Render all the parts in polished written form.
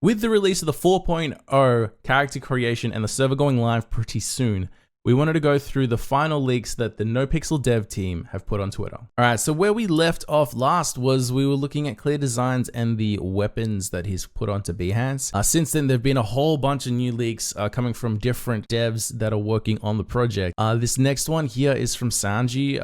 With the release of the 4.0 character creation and the server going live pretty soon, we wanted to go through the final leaks that the NoPixel dev team have put on Twitter. All right, so where we left off last was we were looking at clear designs and the weapons that he's put onto Behance. Since then, there've been a whole bunch of new leaks coming from different devs that are working on the project. This next one here is from Sanji,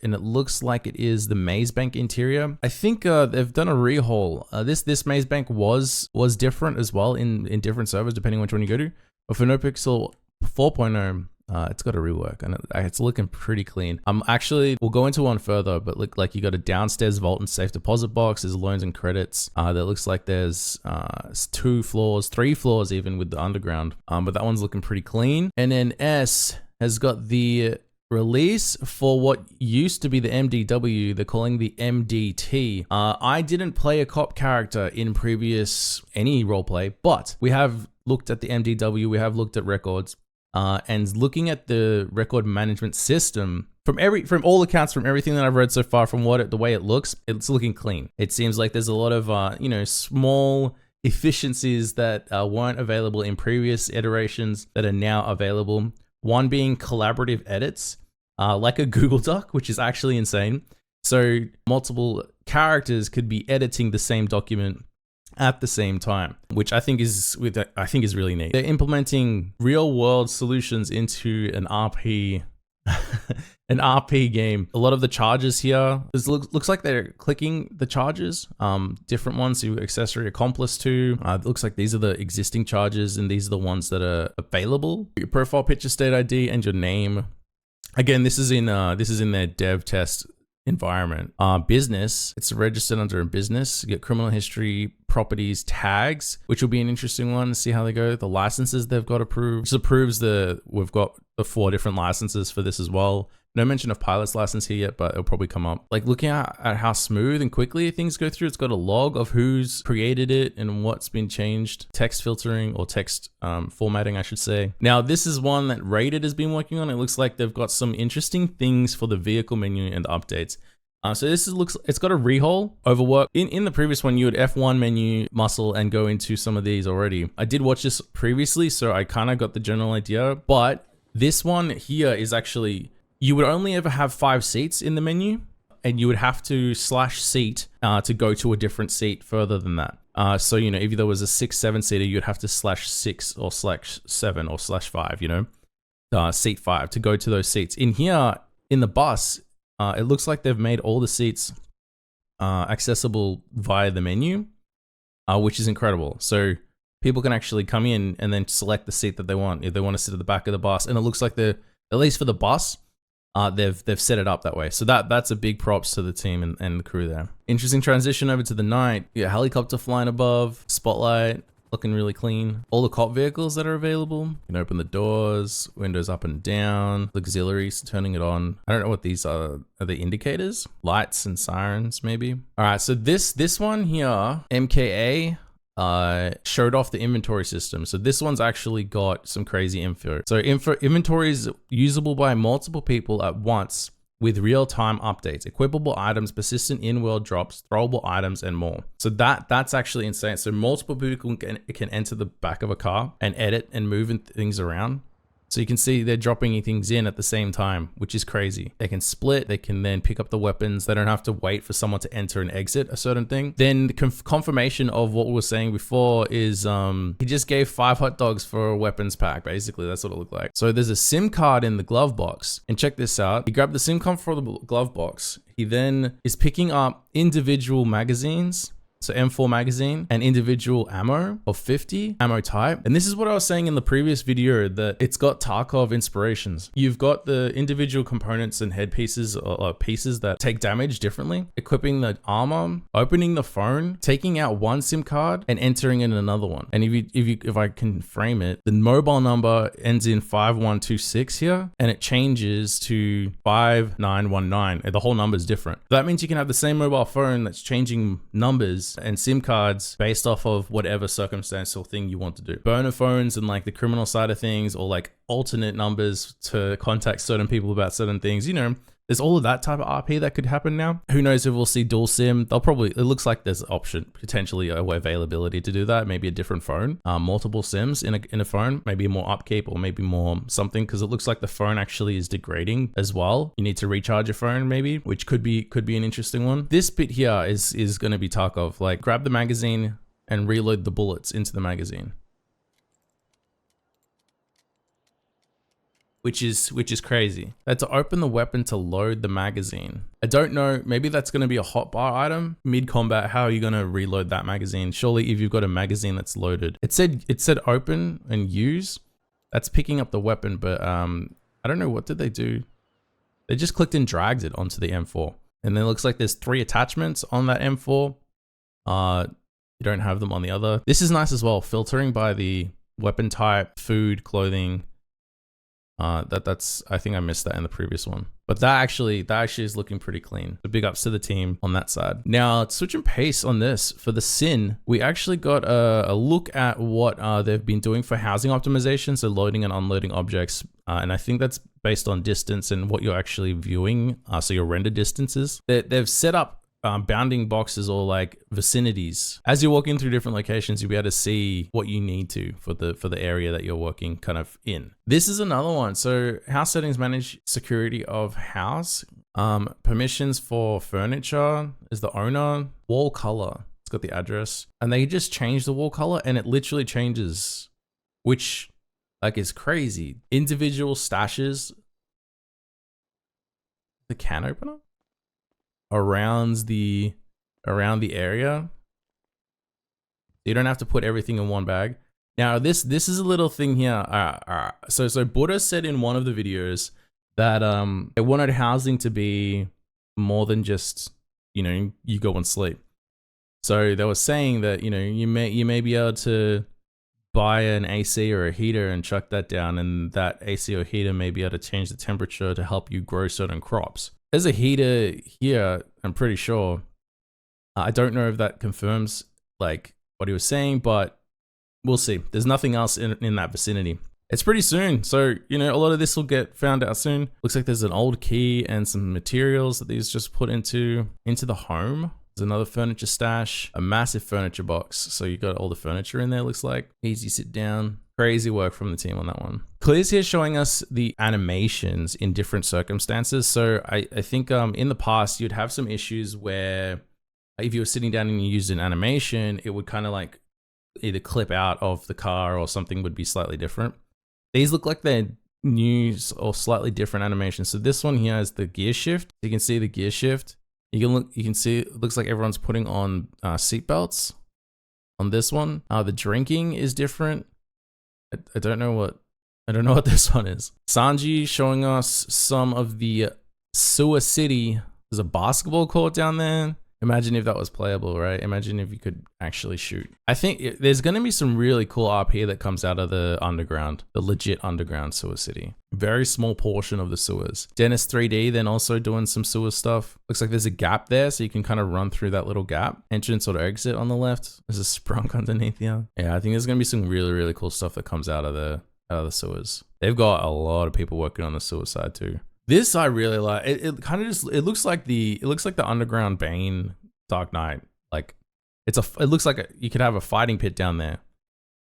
and it looks like it is the Maze Bank interior. I think they've done a rehaul. This Maze Bank was different as well in different servers, depending on which one you go to. But for NoPixel 4.0, it's got a rework and it's looking pretty clean. Actually, we'll go into one further, but look like you got a downstairs vault and safe deposit box. There's loans and credits. That looks like there's 2 floors, 3 floors even with the underground. But that one's looking pretty clean. And then S has got the release for what used to be the MDW. They're calling the MDT. I didn't play a cop character in previous any roleplay, but we have looked at the MDW. We have looked at records. And looking at the record management system, from all accounts, from everything that I've read so far, from the way it looks, it's looking clean. It seems like there's a lot of small efficiencies that weren't available in previous iterations that are now available. One being collaborative edits, like a Google Doc, which is actually insane. So multiple characters could be editing the same document at the same time, which I think is really neat. They're implementing real world solutions into an RP an RP game. A lot of the charges here, it looks like they're clicking the charges, different ones you accessory accomplice to. It looks like these are the existing charges and these are the ones that are available. Your profile picture, state ID, and your name. Again, this is in their dev test environment. Business, it's registered under a business. You get criminal history, properties, tags, which will be an interesting one to see how they go. The licenses they've got approved, which approves we've got the 4 different licenses for this as well. No mention of pilot's license here yet, but it'll probably come up. Like looking at how smooth and quickly things go through, it's got a log of who's created it and what's been changed. Text filtering or text formatting, I should say. Now, this is one that Rated has been working on. It looks like they've got some interesting things for the vehicle menu and updates. So this it's got a rehaul overwork. In the previous one, you would F1 menu muscle and go into some of these already. I did watch this previously, so I kind of got the general idea, but this one here is actually, you would only ever have 5 seats in the menu, and you would have to /seat to go to a different seat further than that. So, if there was a 6-7 seater, you'd have to /6 or /7 or /5, seat 5 to go to those seats. In here, in the bus, it looks like they've made all the seats accessible via the menu, which is incredible. So people can actually come in and then select the seat that they want if they want to sit at the back of the bus. And it looks like at least for the bus, they've set it up that way. So that's a big props to the team and the crew there. Interesting transition over to the night. You got helicopter flying above, spotlight, looking really clean. All the cop vehicles that are available. You can open the doors, windows up and down, auxiliaries, turning it on. I don't know what these are. Are they indicators? Lights and sirens, maybe? All right, so this one here, MKA, showed off the inventory system. So this one's actually got some crazy info. So inventory is usable by multiple people at once with real-time updates, equipable items, persistent in-world drops, throwable items, and more. So that's actually insane. So multiple people can enter the back of a car and edit and move things around. So you can see they're dropping things in at the same time, which is crazy. They can split, they can then pick up the weapons. They don't have to wait for someone to enter and exit a certain thing. Then the confirmation of what we were saying before is he just gave 5 hot dogs for a weapons pack. Basically, that's what it looked like. So there's a SIM card in the glove box. And check this out. He grabbed the SIM card for the glove box. He then is picking up individual magazines. So M4 magazine and individual ammo of 50 ammo type. And this is what I was saying in the previous video, that it's got Tarkov inspirations. You've got the individual components and headpieces or pieces that take damage differently, equipping the armor, opening the phone, taking out one SIM card and entering in another one. And if I can frame it, the mobile number ends in 5126 here and it changes to 5919. And the whole number is different. That means you can have the same mobile phone that's changing numbers and SIM cards based off of whatever circumstance or thing you want to do. Burner phones and like the criminal side of things, or like alternate numbers to contact certain people about certain things, there's all of that type of RP that could happen now. Who knows if we'll see dual SIM? They'll probably, it looks like there's an option, potentially availability to do that. Maybe a different phone, multiple SIMs in a phone, maybe more upkeep or maybe more something, because it looks like the phone actually is degrading as well. You need to recharge your phone maybe, which could be an interesting one. This bit here is going to be Tarkov, like grab the magazine and reload the bullets into the magazine. Which is crazy. That's to open the weapon to load the magazine. I don't know, maybe that's gonna be a hotbar item. Mid-combat, how are you gonna reload that magazine? Surely if you've got a magazine that's loaded. It said open and use. That's picking up the weapon, but I don't know, what did they do? They just clicked and dragged it onto the M4. And then it looks like there's 3 attachments on that M4. You don't have them on the other. This is nice as well, filtering by the weapon type, food, clothing. That's I think I missed that in the previous one, but that actually is looking pretty clean. So big ups to the team on that side. Now switching pace on this for the Sin, we actually got a look at what they've been doing for housing optimization, so loading and unloading objects, and I think that's based on distance and what you're actually viewing, so your render distances. They've set up bounding boxes or like vicinities. As you're walking through different locations, you'll be able to see what you need to for the area that you're working kind of in. This is another one. So house settings, manage security of house. Permissions for furniture is the owner. Wall color, it's got the address. And they just changed the wall color and it literally changes, which like is crazy. Individual stashes. The can opener? Around the area. You don't have to put everything in one bag. Now this is a little thing here. So Buddha said in one of the videos that they wanted housing to be more than just, you know, you go and sleep. So they were saying that, you know, you may be able to buy an AC or a heater and chuck that down, and that AC or heater may be able to change the temperature to help you grow certain crops. There's a heater here, I'm pretty sure. I don't know if that confirms like what he was saying, but we'll see. There's nothing else in that vicinity. It's pretty soon, so you know a lot of this will get found out soon. Looks like there's an old key and some materials that these just put into the home. There's another furniture stash, a massive furniture box. So you got all the furniture in there, looks like. Easy sit down. Crazy work from the team on that one. Clear's here showing us the animations in different circumstances. So I think in the past, you'd have some issues where if you were sitting down and you used an animation, it would kind of like either clip out of the car or something would be slightly different. These look like they're new or slightly different animations. So this one here is the gear shift. You can see the gear shift. You can see it looks like everyone's putting on seatbelts on this one. The drinking is different. I don't know what this one is. Sanji showing us some of the sewer city. There's a basketball court down there. Imagine if that was playable, right? Imagine if you could actually shoot. I think there's going to be some really cool RP that comes out of the underground, the legit underground sewer city. Very small portion of the sewers. Dennis 3D then also doing some sewer stuff. Looks like there's a gap there, so you can kind of run through that little gap. Entrance or exit on the left. There's a sprunk underneath here. Yeah, I think there's going to be some really, really cool stuff that comes out of the sewers. They've got a lot of people working on the sewer side too. This I really like. It kind of just looks like the underground Bane Dark Knight. Like it looks like you could have a fighting pit down there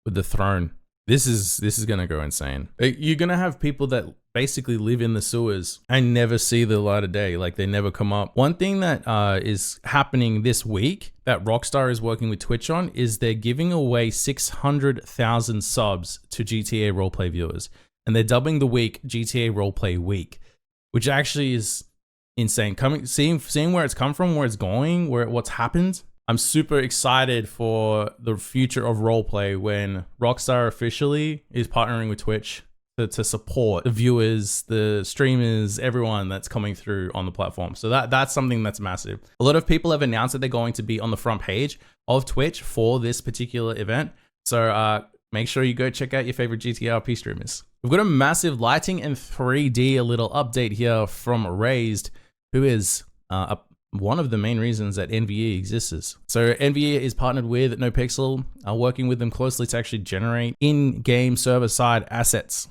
with the throne. This is gonna go insane. You're gonna have people that basically live in the sewers and never see the light of day. Like they never come up. One thing that is happening this week that Rockstar is working with Twitch on is they're giving away 600,000 subs to GTA Roleplay viewers, and they're dubbing the week GTA Roleplay Week, which actually is insane. Seeing where it's come from, where it's going, what's happened. I'm super excited for the future of roleplay when Rockstar officially is partnering with Twitch to support the viewers, the streamers, everyone that's coming through on the platform. So that's something that's massive. A lot of people have announced that they're going to be on the front page of Twitch for this particular event. So make sure you go check out your favorite GTA RP streamers. We've got a massive lighting and 3D, a little update here from Raised, who is one of the main reasons that NVE exists. So NVE is partnered with NoPixel, working with them closely to actually generate in-game server-side assets.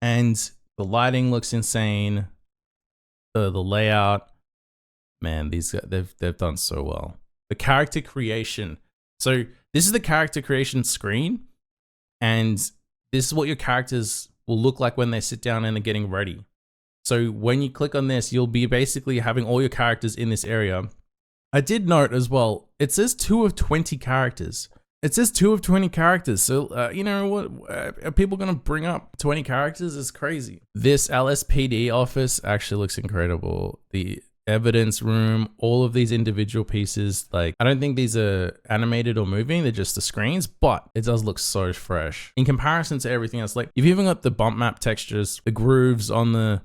And the lighting looks insane. the layout. Man, these guys, they've done so well. The character creation. So this is the character creation screen, and this is what your characters will look like when they sit down and they're getting ready. So when you click on this, you'll be basically having all your characters in this area. I did note as well, it says 2 of 20 characters. It says 2 of 20 characters. So, you know what? Are people going to bring up 20 characters? It's crazy. This LSPD office actually looks incredible. The evidence room, all of these individual pieces, like, I don't think these are animated or moving. They're just the screens, but it does look so fresh in comparison to everything else. Like, you've even got the bump map textures, the grooves on the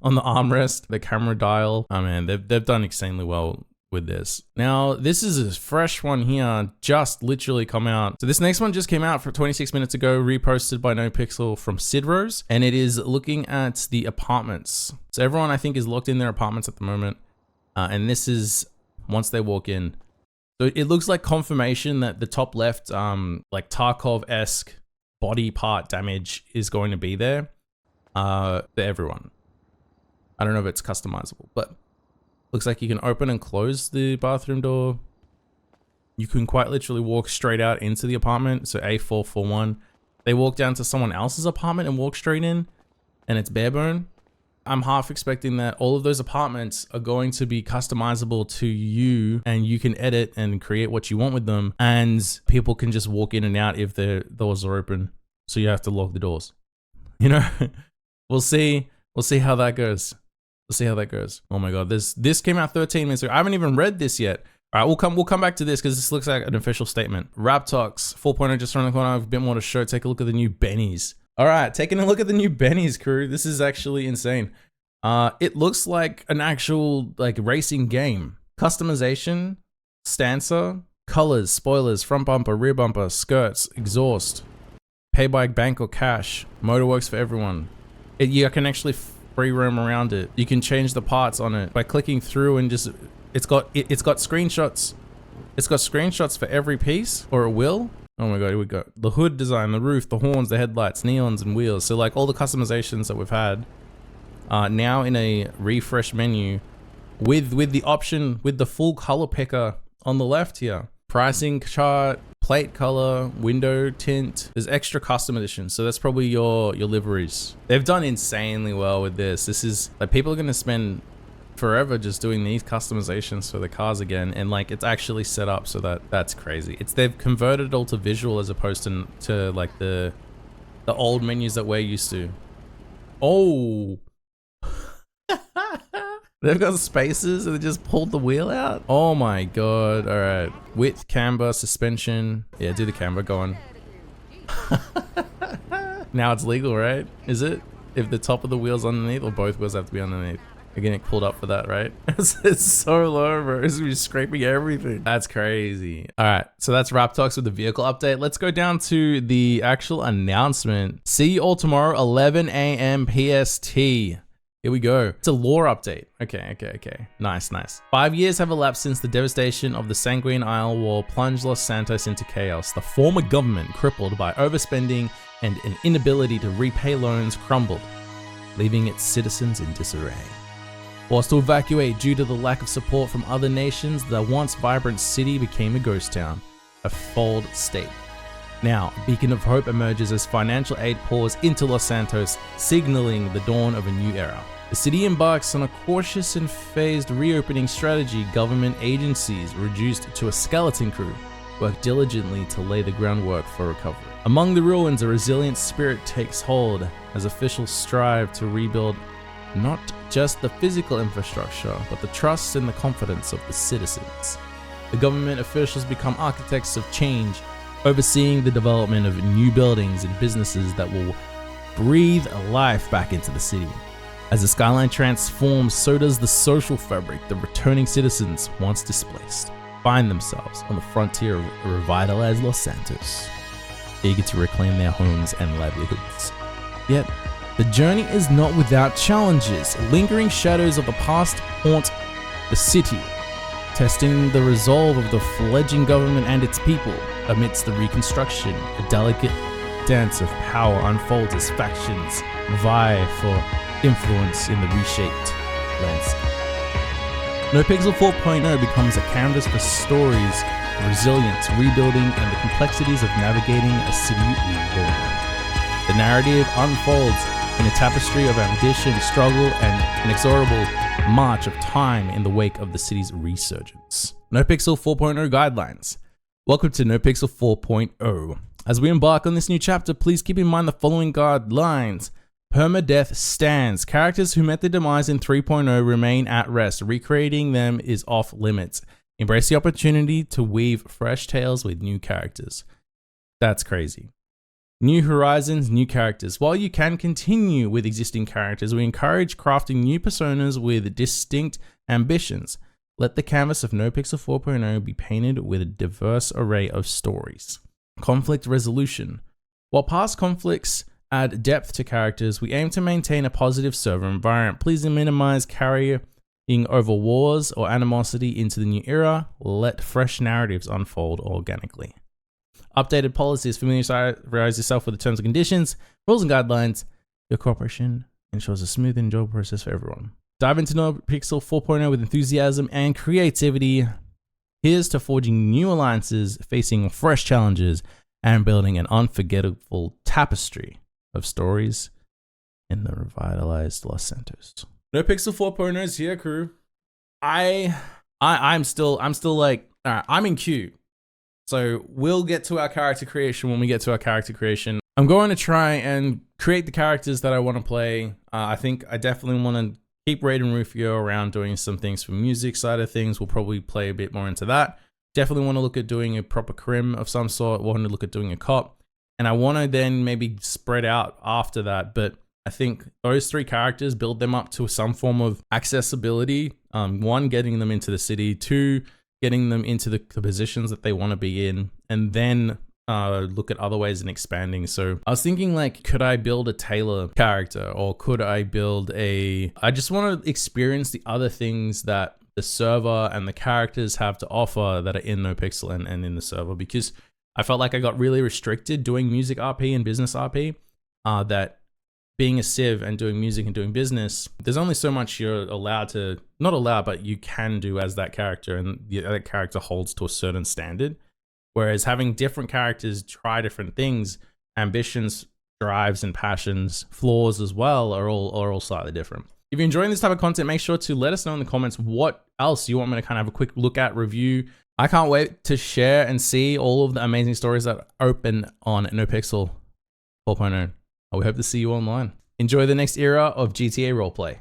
on the armrest, the camera dial. Oh man, they've done insanely well with this. Now, this is a fresh one here, just literally come out. So this next one just came out for 26 minutes ago, reposted by NoPixel from Sidrose, and it is looking at the apartments. So everyone, I think, is locked in their apartments at the moment, and this is once they walk in. So it looks like confirmation that the top left, like Tarkov-esque body part damage is going to be there for everyone. I don't know if it's customizable, but looks like you can open and close the bathroom door. You can quite literally walk straight out into the apartment. So A441. They walk down to someone else's apartment and walk straight in, and it's bare bone. I'm half expecting that all of those apartments are going to be customizable to you, and you can edit and create what you want with them, and people can just walk in and out if their doors are open. So you have to lock the doors. You know, we'll see. We'll see how that goes. We'll see how that goes. Oh my god, this came out 13 minutes ago. I haven't even read this yet. All right, we'll come back to this because this looks like an official statement. Raptox 4.0 just around the corner. I have a bit more to show. Take a look at the new bennies. All right, taking a look at the new bennies, crew. This is actually insane. It looks like an actual like racing game. Customization, stanza, colors, spoilers, front bumper, rear bumper, skirts, exhaust, pay by bank or cash, motorworks for everyone. You can actually free roam around it. You can change the parts on it by clicking through and just it's got screenshots. It's got screenshots for every piece, or it will. Oh my god, here we go. The hood design, the roof, the horns, the headlights, neons and wheels. So like all the customizations that we've had now in a refresh menu with the option with the full color picker on the left here. Pricing chart, plate color, window tint. There's extra custom editions, so that's probably your liveries. They've done insanely well with this. This is like people are gonna spend forever just doing these customizations for the cars again, and like it's actually set up so that's crazy. They've converted it all to visual as opposed to like the old menus that we're used to. Oh. They've got spaces and they just pulled the wheel out. Oh my god. All right. Width, camber, suspension. Yeah, do the camber. Go on. Now it's legal, right? Is it? If the top of the wheel's underneath or both wheels have to be underneath. You're getting pulled up for that, right? It's so low, bro. It's gonna be scraping everything. That's crazy. All right. So that's Raptox with the vehicle update. Let's go down to the actual announcement. See you all tomorrow, 11 a.m. PST. Here we go. It's a lore update. Okay. Nice. 5 years have elapsed since the devastation of the Sanguine Isle War plunged Los Santos into chaos. The former government, crippled by overspending and an inability to repay loans, crumbled, leaving its citizens in disarray. Forced to evacuate due to the lack of support from other nations, the once vibrant city became a ghost town, a failed state. Now, a beacon of hope emerges as financial aid pours into Los Santos, signaling the dawn of a new era. The city embarks on a cautious and phased reopening strategy. Government agencies, reduced to a skeleton crew, work diligently to lay the groundwork for recovery. Among the ruins, a resilient spirit takes hold as officials strive to rebuild not just the physical infrastructure, but the trust and the confidence of the citizens. The government officials become architects of change, overseeing the development of new buildings and businesses that will breathe life back into the city. As the skyline transforms, so does the social fabric. The returning citizens, once displaced, find themselves on the frontier of a revitalized Los Santos, eager to reclaim their homes and livelihoods. Yet, the journey is not without challenges. Lingering shadows of the past haunt the city, testing the resolve of the fledgling government and its people. Amidst the reconstruction, a delicate dance of power unfolds as factions vie for influence in the reshaped landscape. NoPixel 4.0 becomes a canvas for stories, resilience, rebuilding, and the complexities of navigating a city reborn. The narrative unfolds in a tapestry of ambition, struggle, and inexorable march of time in the wake of the city's resurgence. NoPixel 4.0 guidelines. Welcome to NoPixel 4.0. As we embark on this new chapter, please keep in mind the following guidelines. Permadeath stands. Characters who met their demise in 3.0 remain at rest. Recreating them is off limits. Embrace the opportunity to weave fresh tales with new characters. That's crazy. New horizons, new characters. While you can continue with existing characters, we encourage crafting new personas with distinct ambitions. Let the canvas of NoPixel 4.0 be painted with a diverse array of stories. Conflict resolution. While past conflicts add depth to characters, we aim to maintain a positive server environment. Please minimize carrying over wars or animosity into the new era. Let fresh narratives unfold organically. Updated policies. Familiarize yourself with the terms and conditions, rules and guidelines. Your cooperation ensures a smooth and enjoyable process for everyone. Dive into NoPixel 4.0 with enthusiasm and creativity. Here's to forging new alliances, facing fresh challenges, and building an unforgettable tapestry of stories in the revitalized Los Santos. NoPixel 4.0 is here, crew. I'm still like, all right, I'm in queue. So we'll get to our character creation when we get to our character creation. I'm going to try and create the characters that I want to play. I think I definitely want to keep Raiden Rufio around doing some things for music side of things. We'll probably play a bit more into that. Definitely want to look at doing a proper crim of some sort. Want to look at doing a cop. And I want to then maybe spread out after that. But I think those three characters, build them up to some form of accessibility. One, getting them into the city. Two, getting them into the positions that they want to be in. And then look at other ways in expanding. So I was thinking, like, could I build a Taylor character, or could I build I just want to experience the other things that the server and the characters have to offer that are in NoPixel and in the server, because I felt like I got really restricted doing music RP and business RP, that being a civ and doing music and doing business, there's only so much you're allowed to, not allowed, but you can do as that character, and that character holds to a certain standard. Whereas having different characters try different things, ambitions, drives, and passions, flaws as well, are all slightly different. If you're enjoying this type of content, make sure to let us know in the comments what else you want me to kind of have a quick look at, review. I can't wait to share and see all of the amazing stories that open on NoPixel 4.0. We hope to see you online. Enjoy the next era of GTA roleplay.